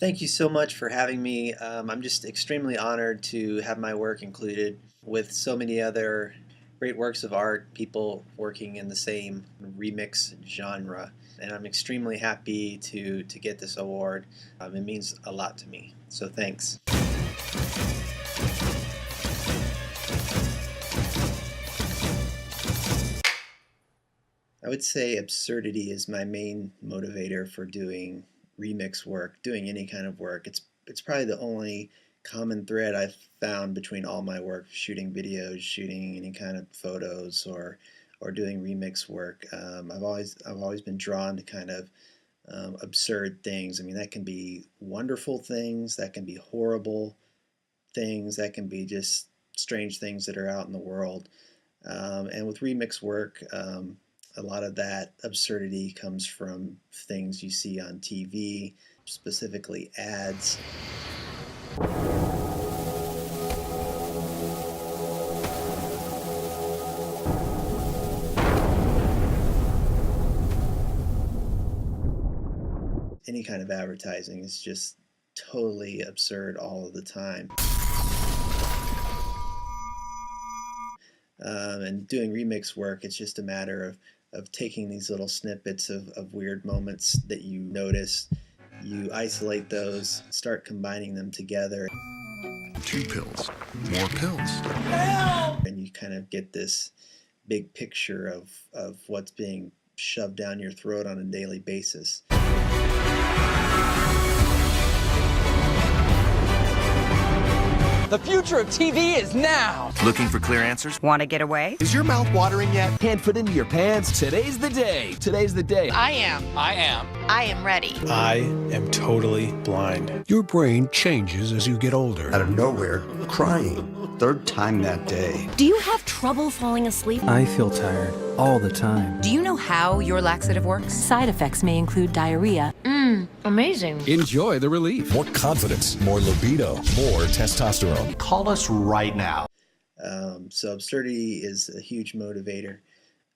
Thank you so much for having me. I'm just extremely honored to have my work included with so many other great works of art, people working in the same remix genre. And I'm extremely happy to get this award. It means a lot to me. So thanks. I would say absurdity is my main motivator for doing remix work, doing any kind of work. It's probably the only common thread I've found between all my work, shooting videos, shooting any kind of photos, or doing remix work. I've always been drawn to kind of absurd things. I mean, that can be wonderful things, that can be horrible things, that can be just strange things that are out in the world. And with remix work, a lot of that absurdity comes from things you see on TV, specifically ads. Any kind of advertising is just totally absurd all of the time. And doing remix work, it's just a matter of taking these little snippets of weird moments that you notice, you isolate those, start combining them together. 2 pills, more pills. And you kind of get this big picture of what's being shoved down your throat on a daily basis. The future of TV is now! Looking for clear answers? Want to get away? Is your mouth watering yet? Can't fit into your pants? Today's the day. Today's the day. I am ready. I am totally blind. Your brain changes as you get older. Out of nowhere, crying. 3rd time that day. Do you have trouble falling asleep? I feel tired all the time. Do you know how your laxative works? Side effects may include diarrhea. Amazing. Enjoy the relief. More confidence, more libido, more testosterone. Call us right now. So absurdity is a huge motivator.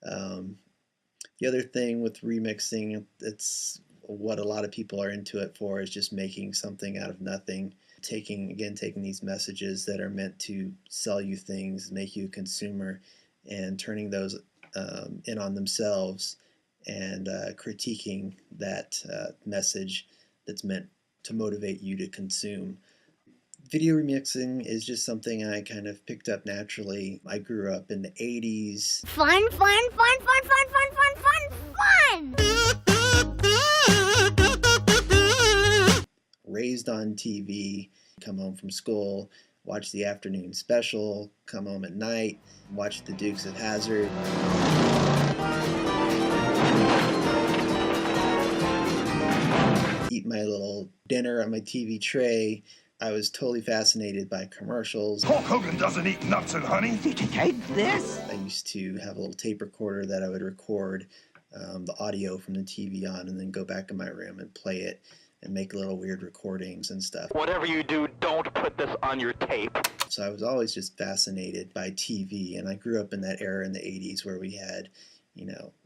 The other thing with remixing, it's what a lot of people are into it for, is just making something out of nothing. Taking these messages that are meant to sell you things, make you a consumer, and turning those in on themselves and critiquing that message that's meant to motivate you to consume. Video remixing is just something I kind of picked up naturally. I grew up in the 80s. Fun. Raised on TV, come home from school, watch the afternoon special, come home at night, watch the Dukes of Hazzard. Eat my little dinner on my TV tray. I was totally fascinated by commercials. Hulk Hogan doesn't eat nuts and honey. Did you take this? I used to have a little tape recorder that I would record the audio from the TV on and then go back in my room and play it and make little weird recordings and stuff. Whatever you do, don't put this on your tape. So I was always just fascinated by TV, and I grew up in that era in the 80s where we had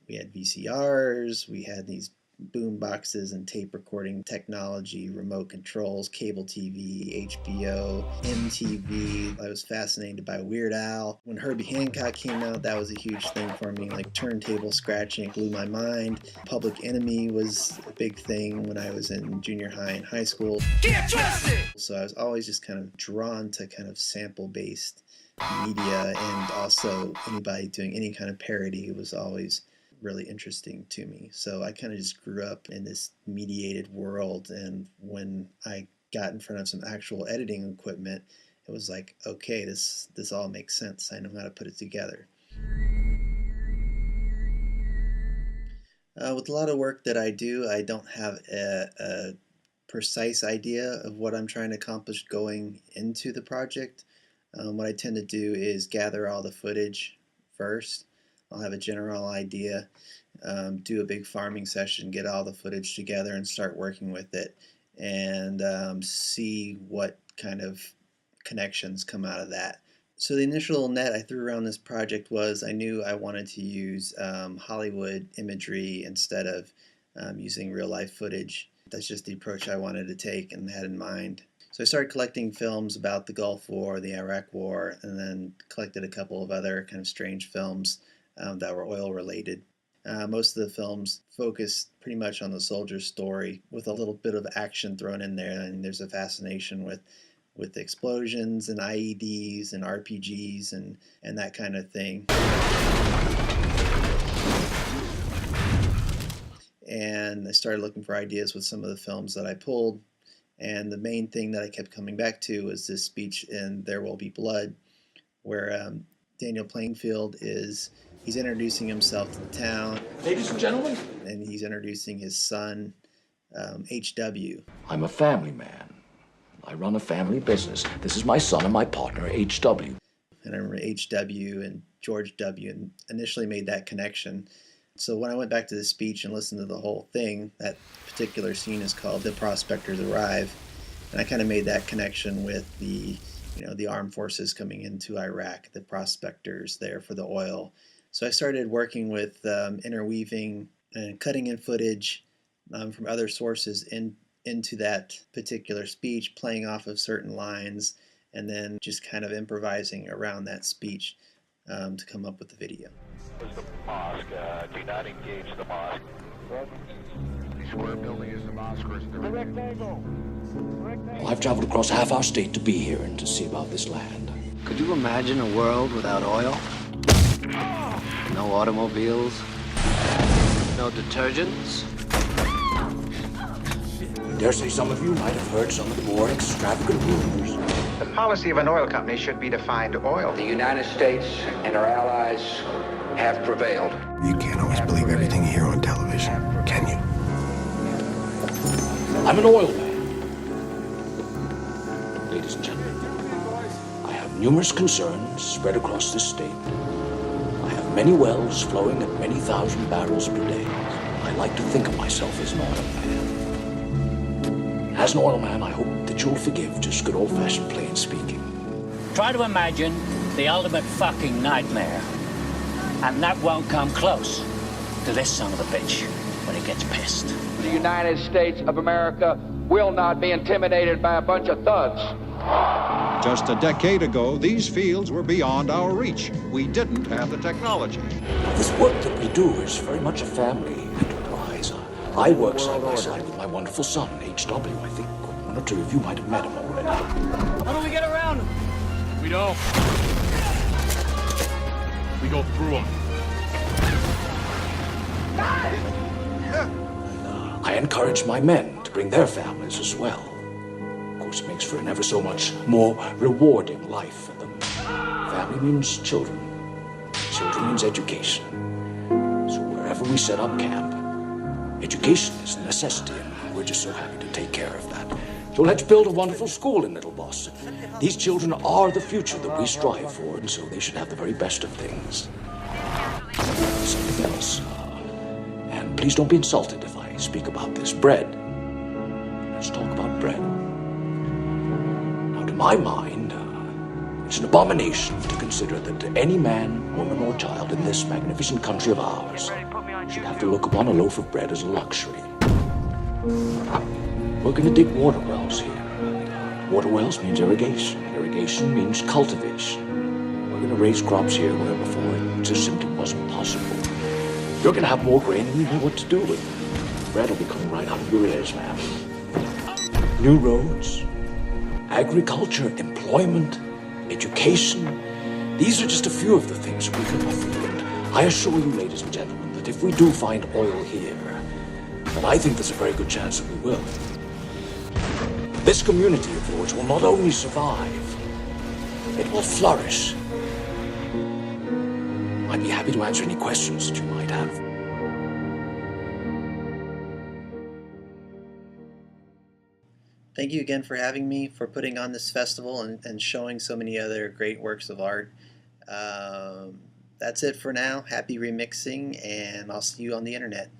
VCRs, we had these boom boxes and tape recording technology, remote controls, cable TV, HBO, MTV. I was fascinated by Weird Al. When Herbie Hancock came out, that was a huge thing for me. Like turntable scratching blew my mind. Public Enemy was a big thing when I was in junior high and high school. Get twisted! So I was always just kind of drawn to kind of sample-based media, and also anybody doing any kind of parody was always really interesting to me. So I kind of just grew up in this mediated world, and when I got in front of some actual editing equipment, it was like, okay, this all makes sense. I know how to put it together. With a lot of work that I do, I don't have a precise idea of what I'm trying to accomplish going into the project. What I tend to do is gather all the footage first. I'll have a general idea, do a big farming session, get all the footage together and start working with it, and see what kind of connections come out of that. So the initial net I threw around this project was I knew I wanted to use Hollywood imagery instead of using real life footage. That's just the approach I wanted to take and had in mind. So I started collecting films about the Gulf War, the Iraq War, and then collected a couple of other kind of strange films that were oil related. Most of the films focused pretty much on the soldier's story with a little bit of action thrown in there. And there's a fascination with explosions and IEDs and RPGs and that kind of thing. And I started looking for ideas with some of the films that I pulled. And the main thing that I kept coming back to was this speech in There Will Be Blood, where Daniel Plainfield he's introducing himself to the town. Ladies and gentlemen. And he's introducing his son, H.W. I'm a family man. I run a family business. This is my son and my partner, H.W. And I remember H.W. and George W. and initially made that connection. So when I went back to the speech and listened to the whole thing, that particular scene is called The Prospectors Arrive. And I kind of made that connection with the armed forces coming into Iraq, the prospectors there for the oil. So I started working with interweaving and cutting in footage from other sources into that particular speech, playing off of certain lines, and then just kind of improvising around that speech to come up with the video. The mosque. Do not engage the mosque. The square building is the mosque or is the rectangle? Well, I've traveled across half our state to be here and to see about this land. Could you imagine a world without oil? No automobiles? No detergents? I dare say some of you might have heard some of the more extravagant rumors. The policy of an oil company should be to find oil. The United States and our allies have prevailed. You can't always believe everything you hear on television, can you? I'm an oil man. Ladies and gentlemen, I have numerous concerns spread across this state. I have many wells flowing at many thousand barrels per day. I like to think of myself as an oil man. As an oil man, I hope that you'll forgive just good old-fashioned plain speaking. Try to imagine the ultimate fucking nightmare. And that won't come close to this son of a bitch when he gets pissed. The United States of America will not be intimidated by a bunch of thugs. Just a decade ago, these fields were beyond our reach. We didn't have the technology. This work that we do is very much a family enterprise. I work side by side with my wonderful son, H.W. I think one or two of you might have met him already. How do we get around him? We don't. We go through them. I encourage my men to bring their families as well. Of course, it makes for an ever so much more rewarding life for them. Family means children. Children means education. So wherever we set up camp, education is a necessity, and we're just so happy to take care of that. So let's build a wonderful school in Little Boston. These children are the future that we strive for, and so they should have the very best of things. Something else. And please don't be insulted if I speak about this. Bread. Let's talk about bread. Now, to my mind, it's an abomination to consider that any man, woman, or child in this magnificent country of ours should have to look upon a loaf of bread as a luxury. We're going to dig water wells here. Water wells means irrigation. Irrigation means cultivation. We're going to raise crops here where before it just simply wasn't possible. You're going to have more grain and you know what to do with it. Bread will be coming right out of your ears, man. New roads, agriculture, employment, education. These are just a few of the things we can offer you. And I assure you, ladies and gentlemen, that if we do find oil here, and I think there's a very good chance that we will, this community of yours will not only survive, it will flourish. I'd be happy to answer any questions that you might have. Thank you again for having me, for putting on this festival and showing so many other great works of art. That's it for now. Happy remixing, and I'll see you on the internet.